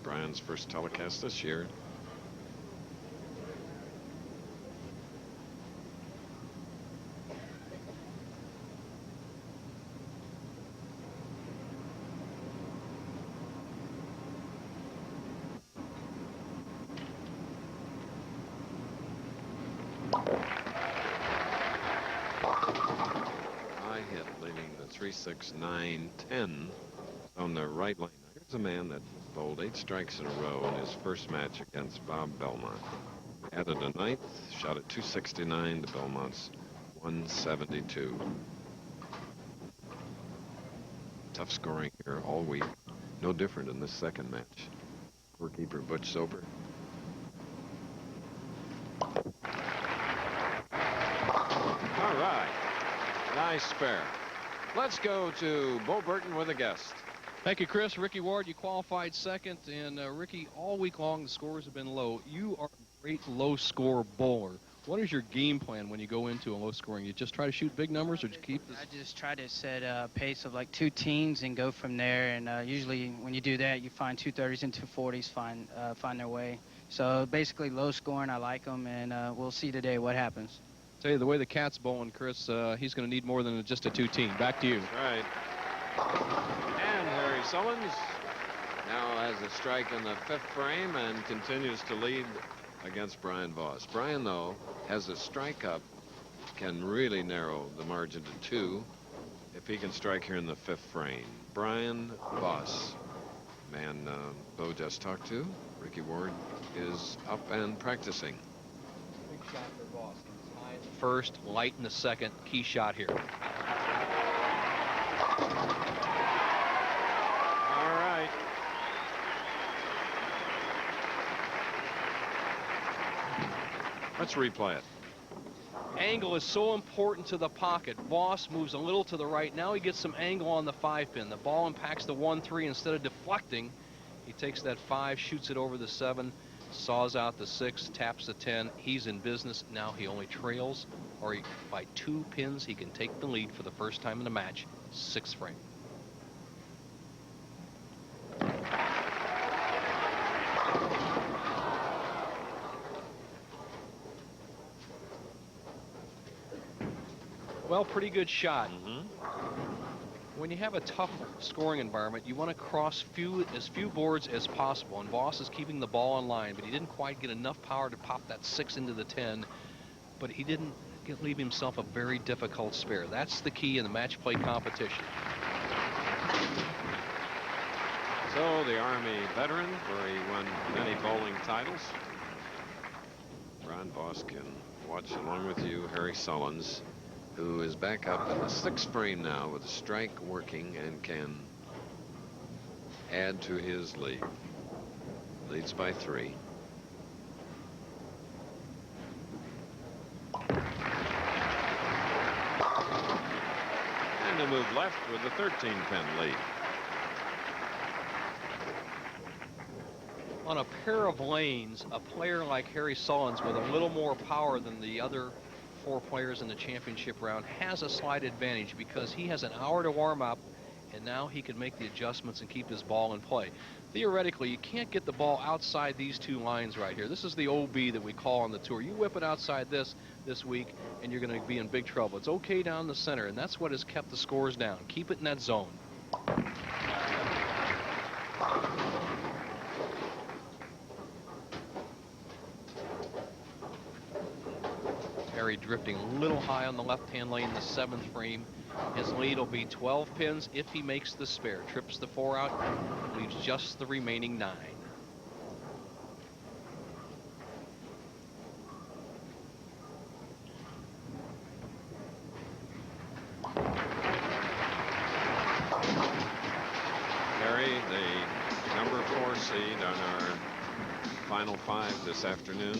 Brian's first telecast this year. High hit, leaving the 3, 6, 9, 10 on the right lane. Here's a man that bowled 8 strikes in a row in his first match against Bob Belmont. Added a 9th, shot at 269 to Belmont's 172. Tough scoring here all week. No different in this second match. Scorekeeper Butch Soper. All right. Nice spare. Let's go to Bo Burton with a guest. Thank you, Chris. Ricky Ward, you qualified second. And Ricky, all week long the scores have been low. You are a great low-score bowler. What is your game plan when you go into a low-scoring? You just try to shoot big numbers, or do you keep this? I just try to set a pace of like 2 teams and go from there. And usually when you do that, you find 230s and 240s find their way. So basically low-scoring, I like them, and we'll see today what happens. Tell you, the way the Cat's bowling, Chris, he's going to need more than just a 2-team. Back to you. That's right. And Harry Sullins now has a strike in the 5th frame and continues to lead against Brian Voss. Brian, though, has a strike up, can really narrow the margin to 2 if he can strike here in the 5th frame. Brian Voss, man Bo just talked to, Ricky Ward, is up and practicing. Big shot for Voss. High in the first, light in the second. Key shot here. All right. Let's replay it. Angle is so important to the pocket. Voss moves a little to the right. Now he gets some angle on the 5-pin. The ball impacts the 1-3. Instead of deflecting, he takes that 5, shoots it over the 7, saws out the 6, taps the 10. He's in business. Now he only trails, or by 2 pins, he can take the lead for the first time in the match. 6th frame. Well, pretty good shot. When you have a tough scoring environment, you want to cross as few boards as possible. And Voss is keeping the ball in line, but he didn't quite get enough power to pop that 6 into the 10. But he didn't leave himself a very difficult spare. That's the key in the match play competition. So the Army veteran, where he won many bowling titles. Brian Voss can watch along with you, Harry Sullins, who is back up in the 6th frame now with a strike working and can add to his lead. Leads by 3. And to move left with a 13-pin lead. On a pair of lanes, a player like Harry Sullins with a little more power than the other 4 players in the championship round has a slight advantage because he has an hour to warm up, and now he can make the adjustments and keep his ball in play. Theoretically, you can't get the ball outside these 2 lines right here. This is the OB that we call on the tour. You whip it outside this week, and you're going to be in big trouble. It's okay down the center, and that's what has kept the scores down. Keep it in that zone. Harry drifting a little high on the left-hand lane in the 7th frame. His lead will be 12 pins if he makes the spare. Trips the 4 out, leaves just the remaining 9. Harry, the number 4 seed on our final 5 this afternoon,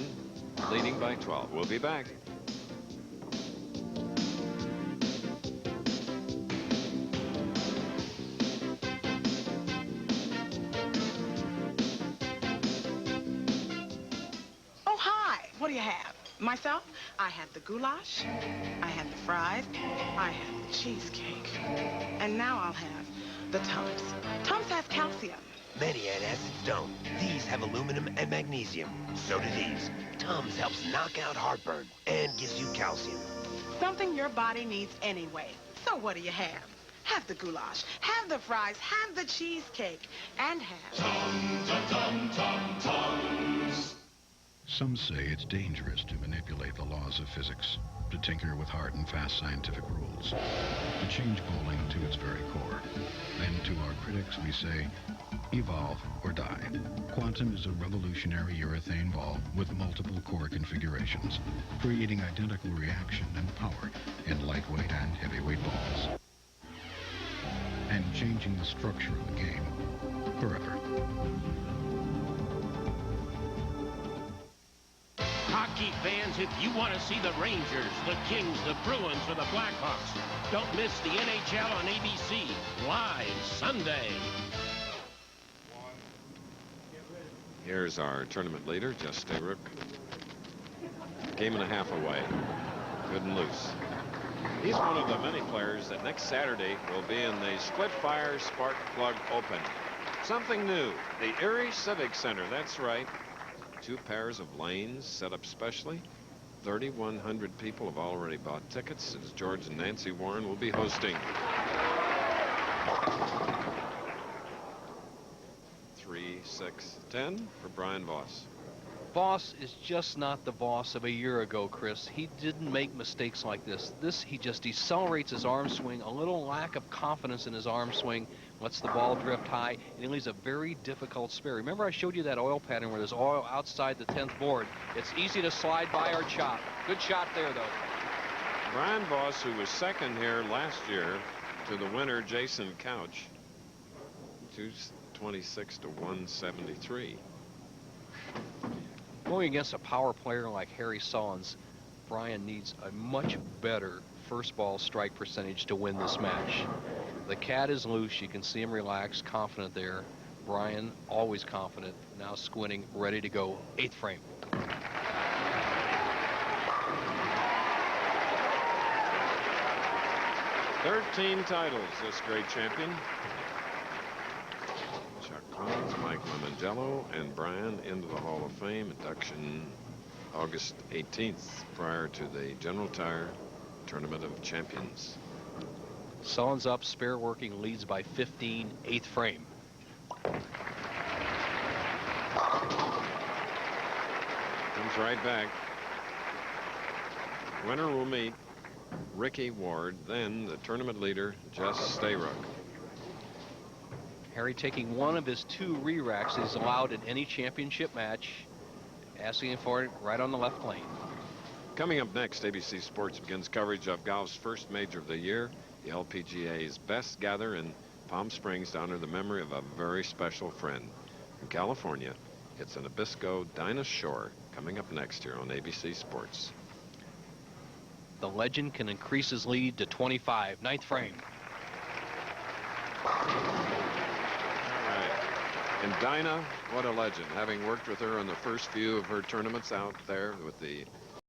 leading by 12. We'll be back. What do you have? Myself, I had the goulash, I had the fries, I had the cheesecake, and now I'll have the Tums. Tums has calcium. Many antacids don't. These have aluminum and magnesium. So do these. Tums helps knock out heartburn and gives you calcium. Something your body needs anyway. So what do you have? Have the goulash, have the fries, have the cheesecake, and have... Tums. Some say it's dangerous to manipulate the laws of physics, to tinker with hard and fast scientific rules, to change bowling to its very core. And to our critics, we say, evolve or die. Quantum is a revolutionary urethane ball with multiple core configurations, creating identical reaction and power in lightweight and heavyweight balls, and changing the structure of the game forever. Hockey fans, if you want to see the Rangers, the Kings, the Bruins, or the Blackhawks, don't miss the NHL on ABC, live Sunday. Here's our tournament leader, Jess Stayrook. Game and a half away. Good and loose. He's one of the many players that next Saturday will be in the Split Fire Spark Plug Open. Something new. The Erie Civic Center, that's right. 2 pairs of lanes set up specially. 3,100 people have already bought tickets, as George and Nancy Warren will be hosting. 3-6-10 for Brian Voss. Voss is just not the Voss of a year ago, Chris. He didn't make mistakes like this. He just decelerates his arm swing, a little lack of confidence in his arm swing, lets the ball drift high, and he leaves a very difficult spare. Remember I showed you that oil pattern where there's oil outside the 10th board? It's easy to slide by or chop. Good shot there, though. Brian Voss, who was second here last year to the winner, Jason Couch, 226 to 173. Going against a power player like Harry Sullins, Brian needs a much better first ball strike percentage to win this match. The cat is loose. You can see him relaxed, confident there. Brian, always confident, now squinting, ready to go. 8th frame. Thirteen titles, this great champion. Chuck Collins, Mike Lemongello, and Brian into the Hall of Fame. Induction August 18th, prior to the General Tire Tournament of Champions. Sullins up, spare working, leads by 15, 8th frame. Comes right back. Winner will meet Ricky Ward, then the tournament leader, Jess Stayrook. Harry taking one of his 2 re-racks he's allowed in any championship match, asking for it right on the left lane. Coming up next, ABC Sports begins coverage of golf's first major of the year, the LPGA's Best Gather in Palm Springs to honor the memory of a very special friend. From California, it's an Nabisco Dinah Shore coming up next year on ABC Sports. The legend can increase his lead to 25, 9th frame. And Dinah, what a legend. Having worked with her on the first few of her tournaments out there with the